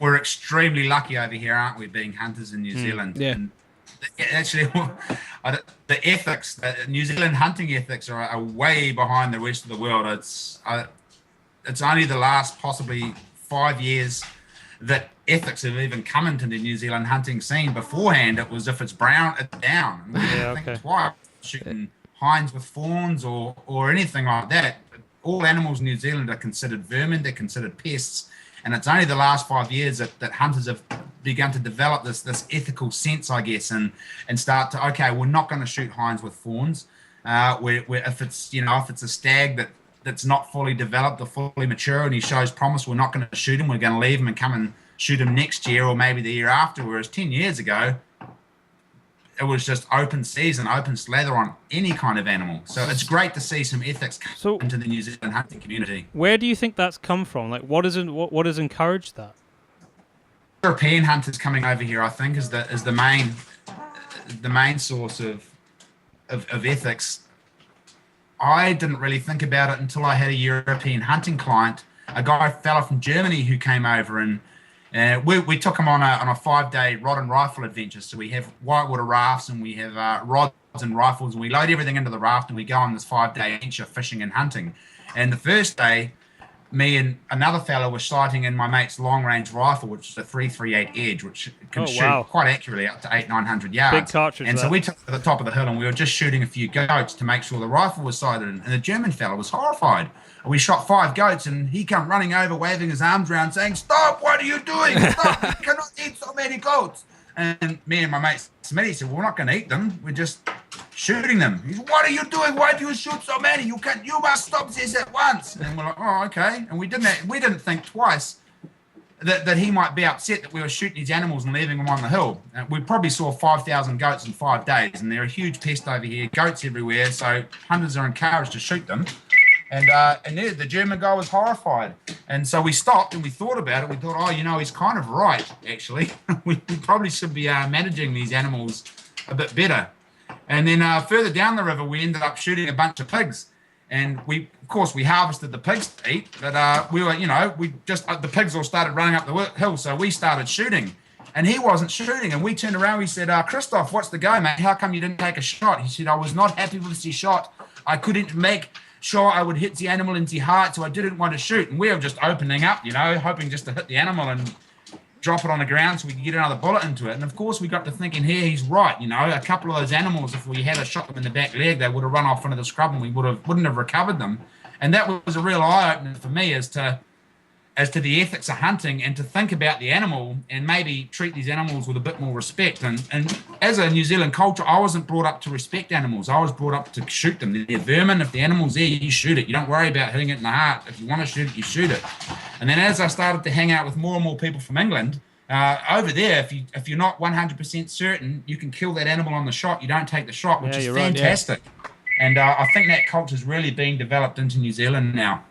we're extremely lucky over here, aren't we, being hunters in New Zealand? Yeah. And actually, the ethics, the New Zealand hunting ethics are way behind the rest of the world. It's only the last possibly 5 years that ethics have even come into the New Zealand hunting scene. Beforehand, it was if it's brown, it's down. And we didn't think twice shooting hinds with fawns or anything like that. All animals in New Zealand are considered vermin, they're considered pests. And it's only the last 5 years that hunters have begun to develop this ethical sense, I guess, and start to, okay, we're not going to shoot hinds with fawns. If it's a stag that's not fully developed or fully mature and he shows promise, we're not going to shoot him. We're going to leave him and come and shoot him next year or maybe the year after. Whereas 10 years ago, it was just open season, open slather on any kind of animal. So it's great to see some ethics come into the New Zealand hunting community. Where do you think that's come from? Like, what has encouraged that? European hunters coming over here, I think, is the main source of ethics. I didn't really think about it until I had a European hunting client, a fella from Germany who came over, and we took him on a 5-day rod and rifle adventure. So we have whitewater rafts and we have rods and rifles, and we load everything into the raft and we go on this 5-day adventure fishing and hunting. And the first day, me and another fellow were sighting in my mate's long-range rifle, which is a 338 Edge, which can shoot quite accurately up to 800-900 yards. Big cartridge. And so we took it to the top of the hill and we were just shooting a few goats to make sure the rifle was sighted. And the German fellow was horrified. We shot 5 goats and he come running over, waving his arms around, saying, "Stop! What are you doing? Stop! You cannot eat so many goats." And me and my mate Smitty said, "Well, we're not going to eat them. We're just shooting them." He said, "What are you doing? Why do you shoot so many? You must stop this at once." And we're like, "Oh, okay." And we didn't think twice that he might be upset that we were shooting these animals and leaving them on the hill. We probably saw 5,000 goats in 5 days, and they're a huge pest over here. Goats everywhere, so hunters are encouraged to shoot them. And the German guy was horrified. And so we stopped and we thought about it. We thought, he's kind of right, actually. we probably should be managing these animals a bit better. And then further down the river, we ended up shooting a bunch of pigs. And we harvested the pigs to eat. But the pigs all started running up the hill. So we started shooting. And he wasn't shooting. And we turned around, we said, "Christoph, what's the go, mate? How come you didn't take a shot?" He said, "I was not happy with the shot. I couldn't make sure I would hit the animal in the heart, so I didn't want to shoot." And we were just opening up, hoping just to hit the animal and drop it on the ground so we could get another bullet into it. And of course, we got to thinking here, he's right. A couple of those animals, if we had shot them in the back leg, they would have run off into the scrub and we wouldn't have recovered them. And that was a real eye-opener for me as to the ethics of hunting and to think about the animal and maybe treat these animals with a bit more respect. And as a New Zealand culture, I wasn't brought up to respect animals. I was brought up to shoot them. They're vermin. If the animal's there, you shoot it. You don't worry about hitting it in the heart. If you want to shoot it, you shoot it. And then as I started to hang out with more and more people from England, over there, if you're not 100% certain, you can kill that animal on the shot. You don't take the shot, which is fantastic. Right, yeah. And I think that culture's really being developed into New Zealand now.